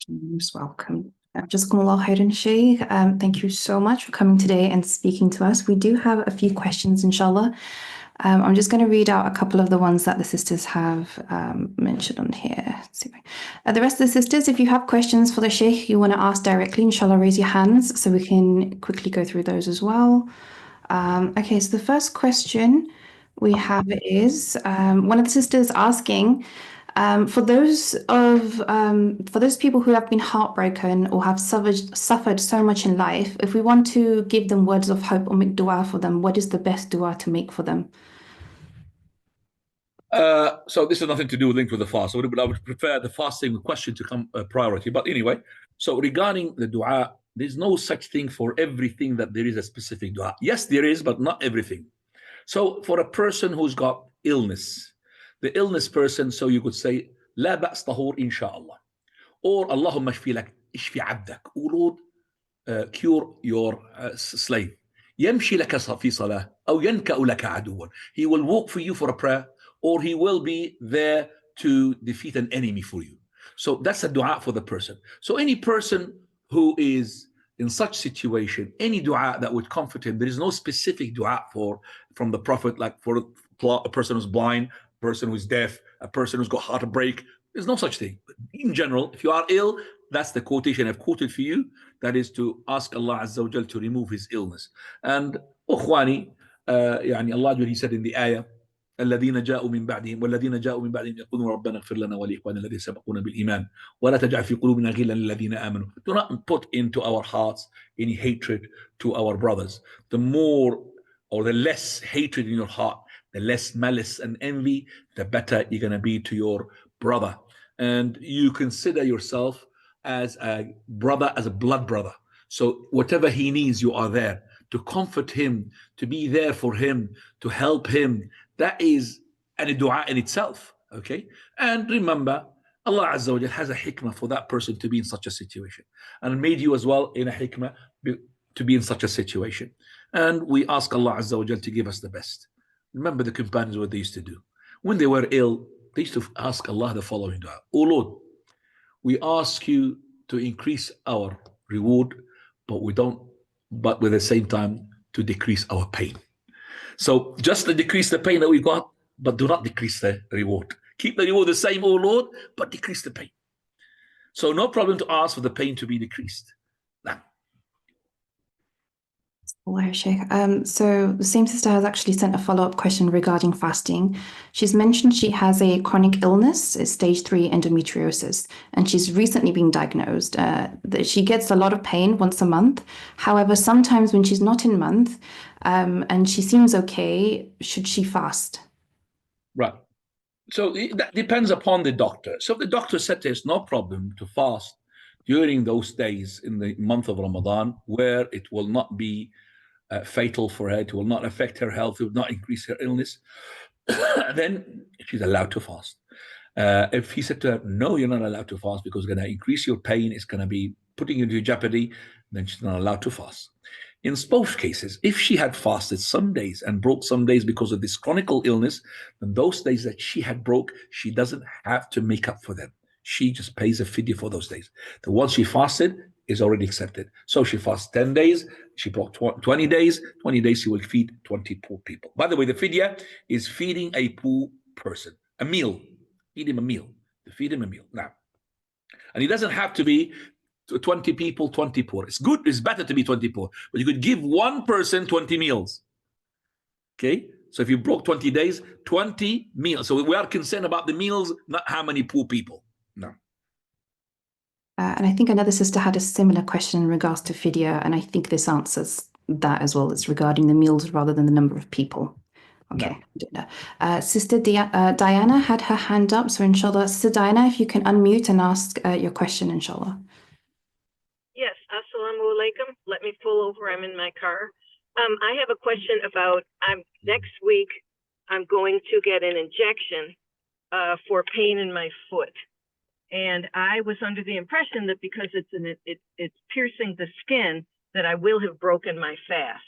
You're most welcome. Jazakumullah khairan, Shaykh. Thank you so much for coming today and speaking to us. We do have a few questions, inshallah. I'm just going to read out a couple of the ones that the sisters have mentioned on here. Let's see. The rest of the sisters, if you have questions for the Shaykh you want to ask directly, inshallah, raise your hands so we can quickly go through those as well. Okay, so the first question we have is one of the sisters asking, for those people who have been heartbroken or have suffered so much in life, if we want to give them words of hope or make dua for them, what is the best dua to make for them? So this has nothing to do with linked with the fast. I would prefer the fasting question to come priority. But anyway, so regarding the dua, there's no such thing for everything that there is a specific dua. Yes, there is, but not everything. So for a person who's got illness, the illness person, so you could say, لا بأس طهور إن شاء الله. Or اللهم اشفي لك اشفي عبدك. Oh Lord, cure your slave. يمشي لك في صلاة أو ينكأ لك عدوا. He will walk for you for a prayer, or he will be there to defeat an enemy for you. So that's a dua for the person. So any person who is in such situation, any dua that would comfort him, there is no specific dua from the Prophet, like for a person who's blind, a person who's deaf, a person who's got heartbreak. There's no such thing. In general, if you are ill, that's the quotation I've quoted for you. That is to ask Allah Azza wa Jal to remove his illness. And أخواني, يعني Allah, he said in the ayah, الذين جاءوا من بعدهم والذين جاءوا من بعدهم يقولون ربنا اغفر لنا ولإخواننا الذين سبقونا بالإيمان ولا تجعل في قلوبنا غلا للذين آمنوا. Do not put into our hearts any hatred to our brothers. The more or the less hatred in your heart, the less malice and envy, the better you're going to be to your brother. And you consider yourself as a brother, as a blood brother. So whatever he needs, you are there to comfort him, to be there for him, to help him. That is a dua in itself, okay? And remember, Allah Azza wa Jal has a hikmah for that person to be in such a situation, and made you as well in a hikmah to be in such a situation. And we ask Allah Azza wa Jal to give us the best. Remember the companions, what they used to do. When they were ill, they used to ask Allah the following dua. Oh Lord, we ask you to increase our reward, but with the same time to decrease our pain. So just to decrease the pain that we got, but do not decrease the reward. Keep the reward the same, oh Lord, but decrease the pain. So no problem to ask for the pain to be decreased. Now. So the same sister has actually sent a follow-up question regarding fasting. She's mentioned she has a chronic illness, stage 3 endometriosis, and she's recently been diagnosed. She gets a lot of pain once a month. However, sometimes when she's not in month and she seems okay, should she fast? Right. So that depends upon the doctor. So if the doctor said there's no problem to fast during those days in the month of Ramadan, where it will not be fatal for her, it will not affect her health, it will not increase her illness, then she's allowed to fast. If he said to her, no, you're not allowed to fast because it's going to increase your pain, it's going to be putting you into jeopardy, then she's not allowed to fast. In both cases, if she had fasted some days and broke some days because of this chronic illness, then those days that she had broke, she doesn't have to make up for them. She just pays a fidya for those days. The ones she fasted is already accepted. So she fasts 10 days, she broke 20 days, 20 days she will feed 20 poor people. By the way, the fidya is feeding a poor person, a meal. Feed him a meal. Feed him a meal. Now, and it doesn't have to be 20 people, 20 poor. It's good, it's better to be 20 poor, but you could give one person 20 meals. Okay? So if you broke 20 days, 20 meals. So we are concerned about the meals, not how many poor people. No. And I think another sister had a similar question in regards to fidya, and I think this answers that as well. It's regarding the meals rather than the number of people. Okay. No. Sister Diana had her hand up, so inshallah, Sister Diana, if you can unmute and ask your question, inshallah. Yes, assalamu alaikum. Let me pull over, I'm in my car. I have a question about, next week, I'm going to get an injection for pain in my foot. And I was under the impression that because it's piercing the skin, that I will have broken my fast.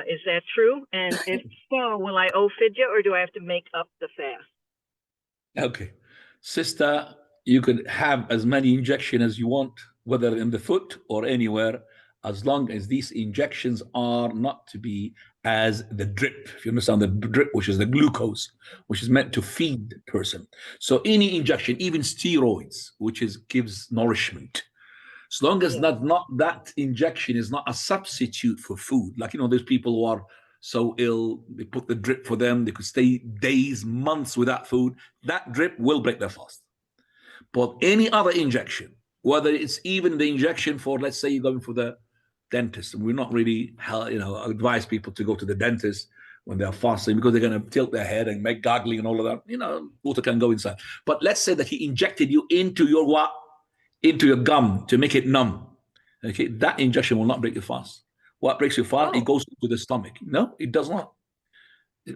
Is that true? And if so, will I owe fidya or do I have to make up the fast? Okay. Sister, you could have as many injections as you want, whether in the foot or anywhere, as long as these injections are not to be as the drip. If you understand the drip, which is the glucose, which is meant to feed the person. So any injection, even steroids, which gives nourishment, as long as not that injection is not a substitute for food. Like, there's people who are so ill, they put the drip for them, they could stay days, months without food. That drip will break their fast. But any other injection, whether it's even the injection for, let's say you're going for the dentist, and we're not really, advise people to go to the dentist when they're fasting, because they're going to tilt their head and make gargling and all of that. Water can go inside. But let's say that he injected you into your what? Into your gum to make it numb. Okay, that injection will not break your fast. What breaks your fast? It goes into the stomach. No, it does not.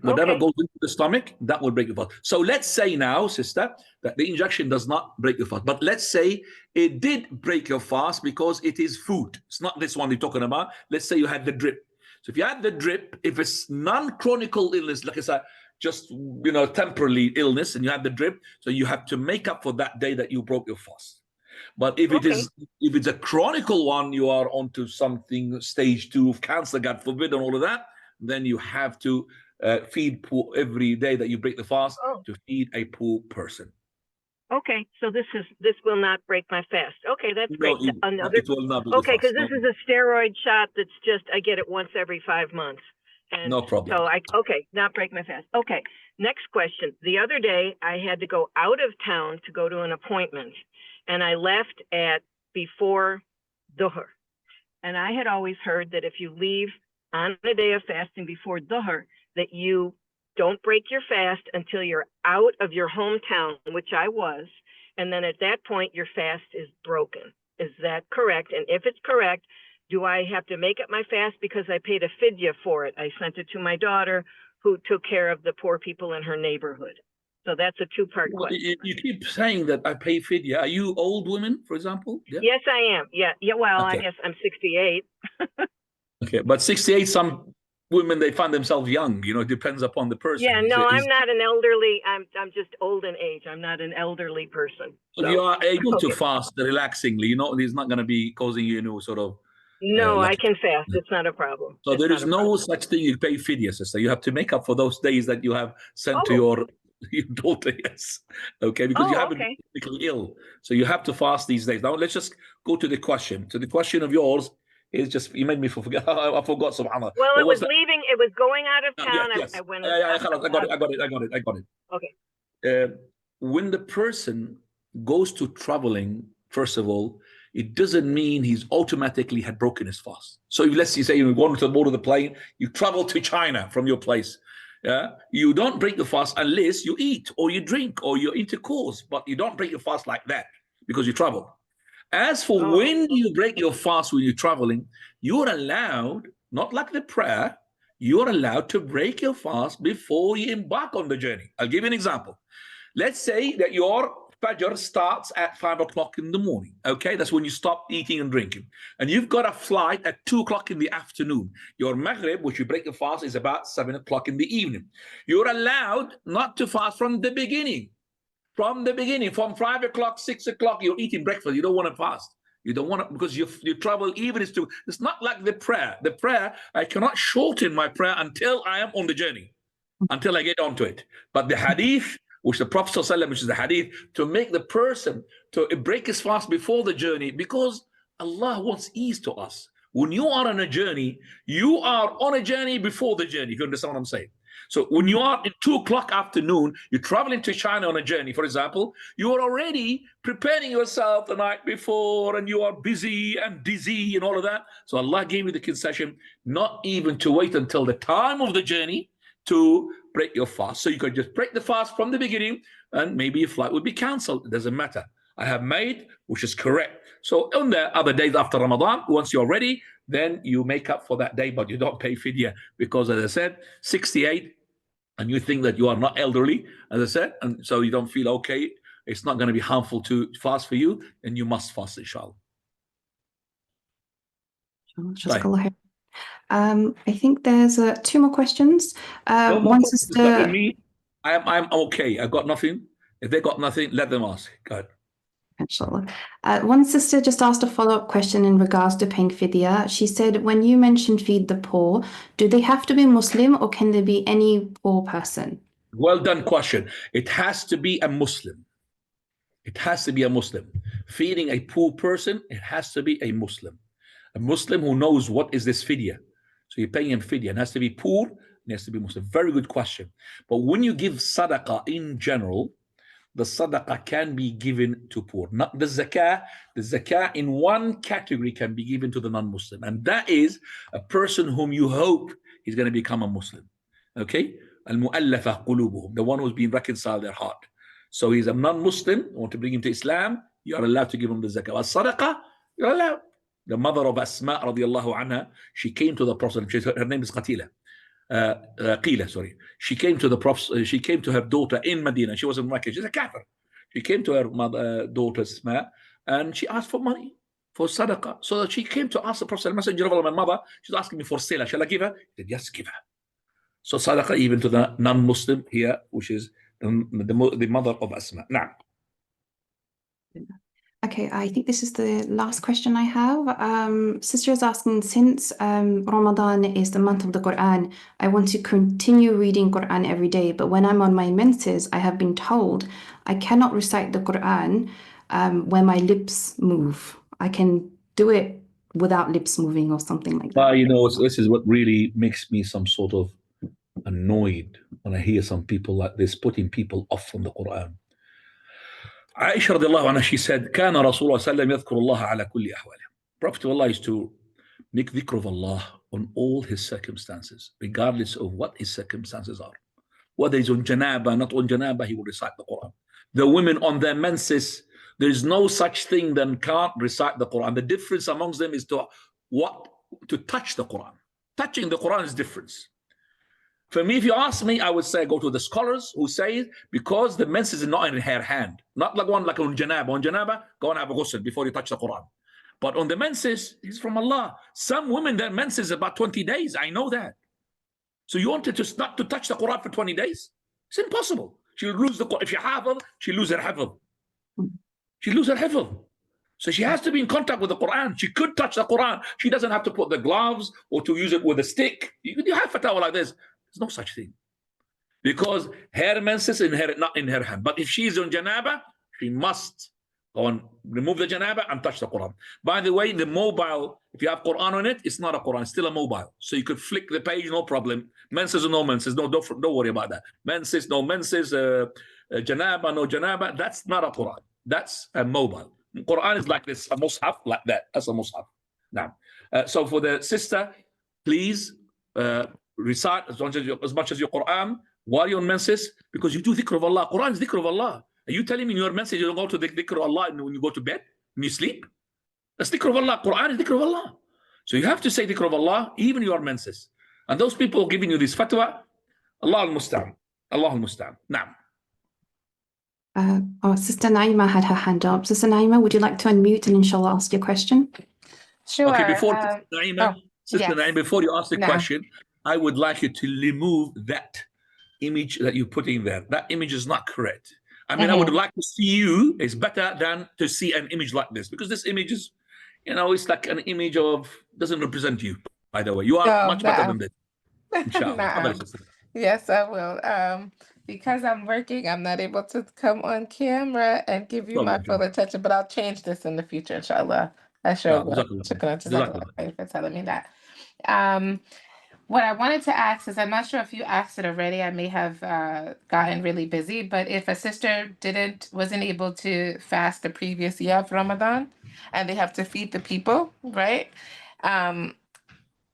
Whatever goes into the stomach, that will break your fast. So let's say now, sister, that the injection does not break your fast. But let's say it did break your fast because it is food. It's not this one you're talking about. Let's say you had the drip. So if you had the drip, if it's non-chronic illness, like I said, just temporary illness, and you had the drip, so you have to make up for that day that you broke your fast. But if it's a chronic one, you are onto something stage 2 of cancer, God forbid, and all of that, then you have to feed poor every day that you break the fast to feed a poor person. Okay, so this will not break my fast. Okay, that's great. It will not break the fast. Because this is a steroid shot that's just, I get it once every 5 months. And no problem. So not break my fast. Okay, next question. The other day I had to go out of town to go to an appointment, and I left at before Dhuhr. And I had always heard that if you leave on a day of fasting before Dhuhr, that you don't break your fast until you're out of your hometown, which I was. And then at that point, your fast is broken. Is that correct? And if it's correct, do I have to make up my fast because I paid a fidya for it? I sent it to my daughter, who took care of the poor people in her neighborhood. So that's a 2-part question. You keep saying that I pay fidya. Are you old women, for example? Yeah? Yes, I am. Yeah. Well, okay. I guess I'm 68. Okay, but 68, some women, they find themselves young. It depends upon the person. Yeah, no, I'm not an elderly. I'm just old in age. I'm not an elderly person. So you are able to fast relaxingly. It's not going to be causing you sort of. No, I can fast. It's not a problem. So there is no such thing. You pay fidya, sister. You have to make up for those days that you have sent to your daughter. Yes. Okay, because you haven't been physically ill. So you have to fast these days. Now let's just go to the question. So the question of yours is just, you made me forget. I forgot, subhanAllah. Well, it was leaving. It was going out of town. Yes. I went. I got it. Okay. When the person goes to traveling, first of all, it doesn't mean he's automatically had broken his fast. So if, let's say you're going to board of the plane, you travel to China from your place. You don't break the fast unless you eat or you drink or you intercourse, but you don't break your fast like that because you travel. As for when you break your fast when you're traveling, you're allowed, not like the prayer, you're allowed to break your fast before you embark on the journey. I'll give you an example. Let's say that your Fajr starts at 5 o'clock in the morning. Okay, that's when you stop eating and drinking. And you've got a flight at 2 o'clock in the afternoon. Your Maghrib, which you break the fast, is about 7 o'clock in the evening. You're allowed not to fast from the beginning. From 5 o'clock, 6 o'clock, you're eating breakfast. You don't want to fast. You don't want to, because you travel even it's not like the prayer. The prayer, I cannot shorten my prayer until I am on the journey, until I get onto it. But the hadith, which the Prophet ﷺ, which is the hadith, to make the person to break his fast before the journey, because Allah wants ease to us. When you are on a journey, you are on a journey before the journey, if you understand what I'm saying. So when you are at 2 o'clock afternoon, you're traveling to China on a journey, for example, you are already preparing yourself the night before, and you are busy and dizzy and all of that. So Allah gave you the concession not even to wait until the time of the journey to break your fast. So you could just break the fast from the beginning, and maybe your flight would be cancelled. It doesn't matter. I have made, which is correct. So on the other days after Ramadan, once you're ready, then you make up for that day, but you don't pay fidya, because as I said, 68, and you think that you are not elderly, as I said, and so you don't feel okay, it's not going to be harmful to fast for you, then you must fast, inshallah. Right. I think there's 2 more questions. One sister. Me, I'm okay. I've got nothing. If they got nothing, let them ask. Go ahead. Inshallah. One sister just asked a follow-up question in regards to paying fidya. She said, when you mentioned feed the poor, do they have to be Muslim or can they be any poor person? Well done question. It has to be a Muslim. It has to be a Muslim. Feeding a poor person, it has to be a Muslim. A Muslim who knows what is this fidya. So you're paying him fidya. It has to be poor, it has to be Muslim. Very good question. But when you give sadaqah in general, the sadaqah can be given to poor. Not the zakah. The zakah in one category can be given to the non-Muslim. And that is a person whom you hope is going to become a Muslim. Okay? Al-mu'allafa qulubuhum, the one who's been reconciled their heart. So he's a non-Muslim, you want to bring him to Islam, you are allowed to give him the zakah. But sadaqah, you're allowed. The mother of Asma radiallahu anha, she came to the Prophet, her name is Qatila. Qila, sorry. She came to the Prophet, she came to her daughter in Medina. She was in Mecca. She's a kafir. She came to her mother, daughter Asma, and she asked for money, for sadaqah. So she came to ask the Prophet, Messenger of Allah, my mother, she's asking me for sila. Shall I give her? He said, yes, give her. So sadaqah even to the non-Muslim here, which is the mother of Asma. Now. Okay, I think this is the last question I have. Sister is asking, since Ramadan is the month of the Quran, I want to continue reading Quran every day, but when I'm on my menses, I have been told I cannot recite the Quran when my lips move. I can do it without lips moving or something like that. You know, this is what really makes me some sort of annoyed when I hear some people like this putting people off from the Quran. Aisha radiallahu anha, she said, كان رسول الله صلى الله عليه وسلم يذكر الله على كل أحواله. Prophet of Allah is to make dhikr of Allah on all his circumstances, regardless of what his circumstances are. Whether he's on janaba, not on janaba, he will recite the Quran. The women on their menses, there is no such thing that can't recite the Quran. The difference amongst them is to touch the Quran. Touching the Quran is different. For me, if you ask me, I would say go to the scholars who say because the menses is not in her hand, not like one like on janaba. On janaba, go and have a ghusl before you touch the Quran. But on the menses, it's from Allah. Some women, their menses is about 20 days. I know that. So you wanted to not to touch the Quran for 20 days? It's impossible. She'll lose the Quran. If she hafidh, she'll lose her hafidh. She'll lose her hafidh. So she has to be in contact with the Quran. She could touch the Quran. She doesn't have to put the gloves or to use it with a stick. You have fatwa like this. There's no such thing. Because her menses is not in her hand. But if she is on janaba, she must go and remove the janaba and touch the Quran. By the way, the mobile, if you have Quran on it, it's not a Quran, it's still a mobile. So you could flick the page, no problem. Menses or no menses, no, don't worry about that. Menses, no menses, janaba, no janaba, that's not a Quran. That's a mobile. Quran is like this, a mushaf, like that. That's a mushaf. Now, so for the sister, please recite as much as your Quran while you're on menses, because you do dhikr of Allah. Quran is dhikr of Allah. Are you telling me in your menses you don't go to the dhikr of Allah when you go to bed, when you sleep? That's dhikr of Allah. Quran is dhikr of Allah. So you have to say dhikr of Allah even in your menses. And those people giving you this fatwa, Allah al-Musta'an. Allah al-Musta'an. Now. Sister Naima had her hand up. Sister Naima, would you like to unmute and inshallah ask your question? Sure. Okay, before Naima, Sister Naima, before you ask the question, I would like you to remove that image that you put in there. That image is not correct. I mean, I would like to see you. It's better than to see an image like this, because this image is, you know, it's like an image of, doesn't represent you, by the way. You are much better than this. Inshallah. Yes, I will. Because I'm working, I'm not able to come on camera and give you my full attention, but I'll change this in the future, inshallah. I sure will. Shukran for telling me that. What I wanted to ask is, I'm not sure if you asked it already, I may have gotten really busy, but if a sister wasn't able to fast the previous year of Ramadan and they have to feed the people, right?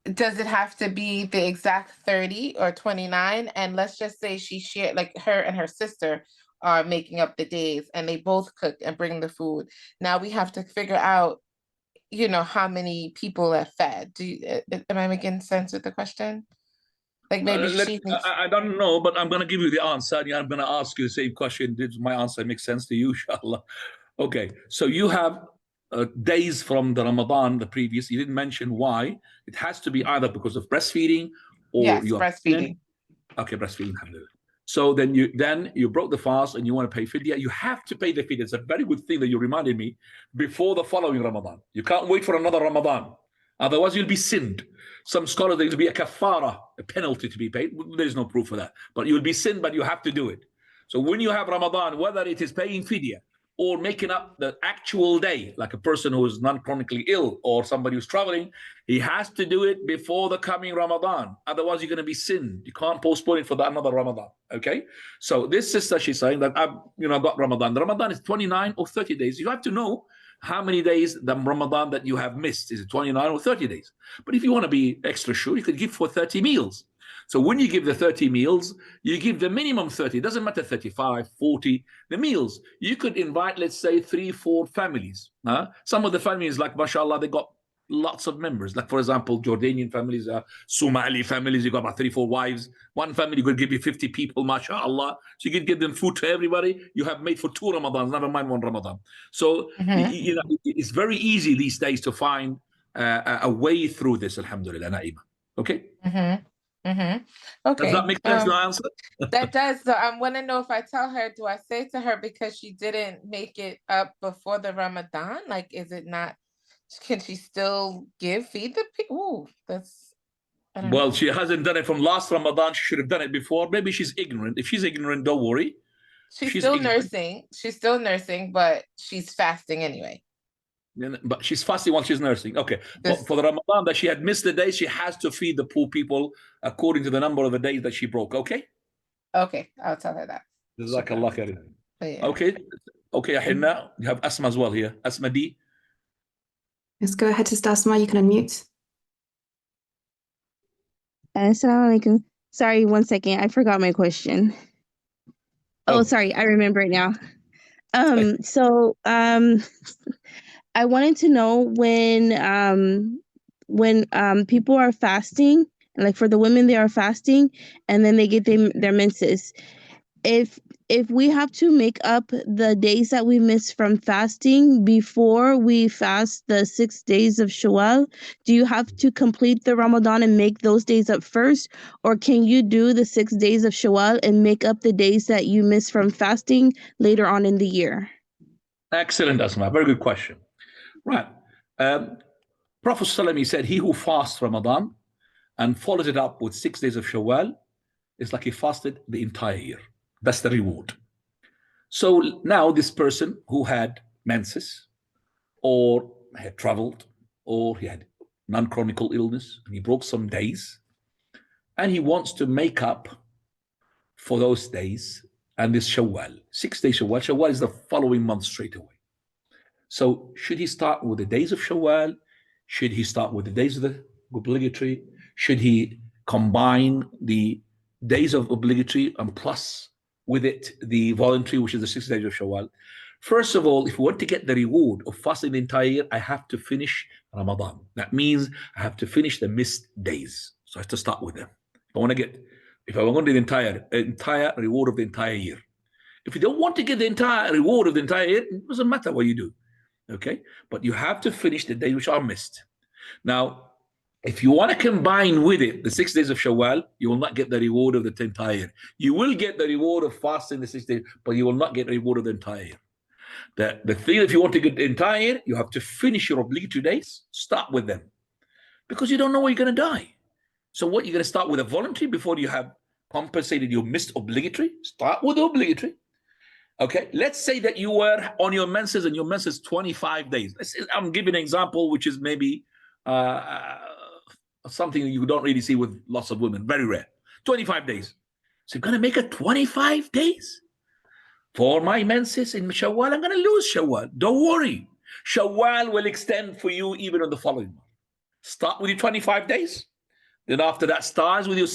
Does it have to be the exact 30 or 29? And let's just say she shared, like her and her sister are making up the days and they both cook and bring the food. Now we have to figure out, you know, how many people are fed. Am I making sense with the question? Like maybe I don't know, but I'm going to give you the answer. And I'm going to ask you the same question. Did my answer make sense to you, inshallah? Okay, so you have days from the Ramadan, the previous. You didn't mention why. It has to be either because of breastfeeding or breastfeeding. Okay, breastfeeding. So then you broke the fast and you want to pay fidya. You have to pay the fidya. It's a very good thing that you reminded me before the following Ramadan. You can't wait for another Ramadan. Otherwise, you'll be sinned. Some scholars, there'll be a kafara, a penalty to be paid. There's no proof for that. But you'll be sinned, but you have to do it. So when you have Ramadan, whether it is paying fidya or making up the actual day, like a person who is non-chronically ill or somebody who's traveling, he has to do it before the coming Ramadan. Otherwise, you're going to be sinned. You can't postpone it for another Ramadan. Okay? So this sister, she's saying that I've got Ramadan. The Ramadan is 29 or 30 days. You have to know how many days the Ramadan that you have missed. Is it 29 or 30 days? But if you want to be extra sure, you could give for 30 meals. So when you give the 30 meals, you give the minimum 30. It doesn't matter 35, 40, the meals. You could invite, let's say, 3, 4 families. Some of the families, like, mashallah, they got lots of members. Like, for example, Jordanian families, Somali families, you got about 3, 4 wives. One family could give you 50 people, mashallah. So you could give them food to everybody. You have made for 2 Ramadans, never mind 1 Ramadan. So, it's very easy these days to find a way through this, alhamdulillah, Naima. Okay? Okay. Does that make sense, the answer? That does. So I want to know if I tell her, do I say to her because she didn't make it up before the Ramadan? Like, is it not, can she still feed the people? Ooh, Well, she hasn't done it from last Ramadan. She should have done it before. Maybe she's ignorant. If she's ignorant, don't worry. She's still nursing. She's still nursing, but she's fasting anyway. But she's fasting while she's nursing. Okay. For the Ramadan that she had missed the day, she has to feed the poor people according to the number of the days that she broke. Okay? Okay. I'll tell her that. Jazakallah khair. Yeah. Okay. Okay, Ahinna. You have Asma as well here. Asma D. Let's go ahead to Asma. You can unmute. Assalamu alaikum. Sorry, 1 second. I forgot my question. Oh, sorry. I remember it now. I wanted to know when people are fasting, like for the women, they are fasting and then they get their menses. If we have to make up the days that we miss from fasting before we fast the 6 days of Shawwal, do you have to complete the Ramadan and make those days up first? Or can you do the 6 days of Shawwal and make up the days that you miss from fasting later on in the year? Excellent, Asma. Very good question. Right. Prophet ﷺ said, he who fasts Ramadan and follows it up with 6 days of Shawwal is like he fasted the entire year. That's the reward. So now this person who had menses or had traveled or he had non-chronic illness and he broke some days and he wants to make up for those days and this Shawwal, 6 days Shawwal. Shawwal is the following month straight away. So should he start with the days of Shawwal? Should he start with the days of the obligatory? Should he combine the days of obligatory and plus with it the voluntary, which is the 6 days of Shawwal? First of all, if we want to get the reward of fasting the entire year, I have to finish Ramadan. That means I have to finish the missed days. So I have to start with them. If I want to get the entire reward of the entire year. If you don't want to get the entire reward of the entire year, it doesn't matter what you do. Okay, but you have to finish the days which are missed. Now, if you want to combine with it the 6 days of Shawwal, you will not get the reward of the entire year. You will get the reward of fasting the 6 days, but you will not get the reward of the entire year. The thing, if you want to get the entire year, you have to finish your obligatory days, start with them, because you don't know when you're going to die. So what, you're going to start with a voluntary before you have compensated your missed obligatory? Start with the obligatory. Okay, let's say that you were on your menses and your menses 25 days. I'm giving an example which is maybe something you don't really see with lots of women, very rare. 25 days. So you're going to make it 25 days? For my menses in Shawwal, I'm going to lose Shawwal. Don't worry. Shawwal will extend for you even on the following month. Start with your 25 days. Then after that starts with your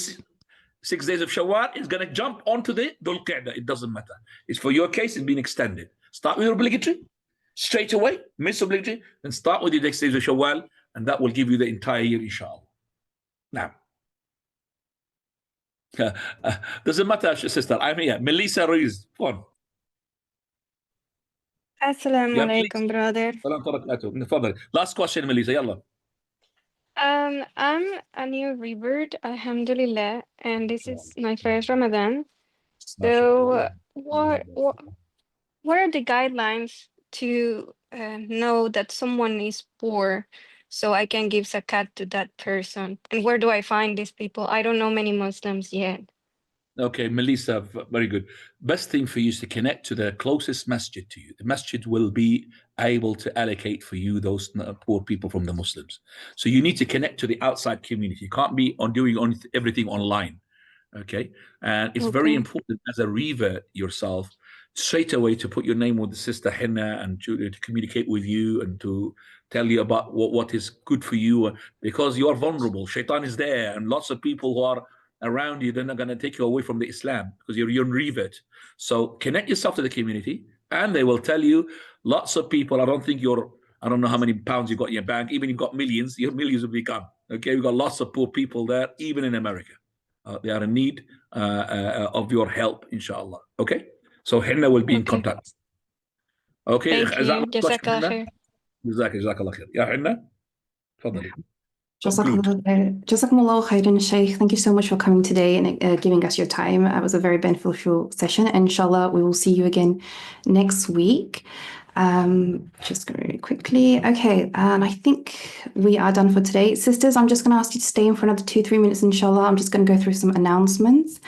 6 days of Shawwal, it's going to jump onto the Dhul Qa'dah. It doesn't matter. It's for your case, it's been extended. Start with your obligatory, straight away, miss obligatory, then start with your 6 days of Shawwal, and that will give you the entire year, inshallah. Now, doesn't matter, sister. I'm here. Melissa Ruiz, go on. Assalamu alaikum, brother. Last question, Melissa. Yalla. I'm a new revert, alhamdulillah, and this is my first Ramadan. So, what are the guidelines to know that someone is poor so I can give zakat to that person? And where do I find these people? I don't know many Muslims yet. Okay, Melissa, very good. Best thing for you is to connect to the closest masjid to you. The masjid will be able to allocate for you those poor people from the Muslims. So you need to connect to the outside community. You can't be doing everything online. Okay, and it's very important as a revert yourself straight away to put your name with the sister Henna and to communicate with you and to tell you about what is good for you, because you are vulnerable. Shaitan is there, and lots of people who are around you, they're not going to take you away from the Islam because you're a revert. So connect yourself to the community, and they will tell you. Lots of people, I don't know how many pounds you got in your bank. Even if you've got millions, your millions will be gone. Okay, we've got lots of poor people there, even in America. They are in need of your help, inshallah. Okay, so Henna will be in contact. Okay, Thank you. Jazakallah khair. Jazakallah khair. Ya Henna, تفضلي. Jazakumullah khairan, Shaykh. Thank you so much for coming today and giving us your time. It was a very beneficial session. And inshallah, we will see you again next week. Just going really quickly. Okay, and I think we are done for today. Sisters, I'm just going to ask you to stay in for another 2-3 minutes, inshallah. I'm just going to go through some announcements.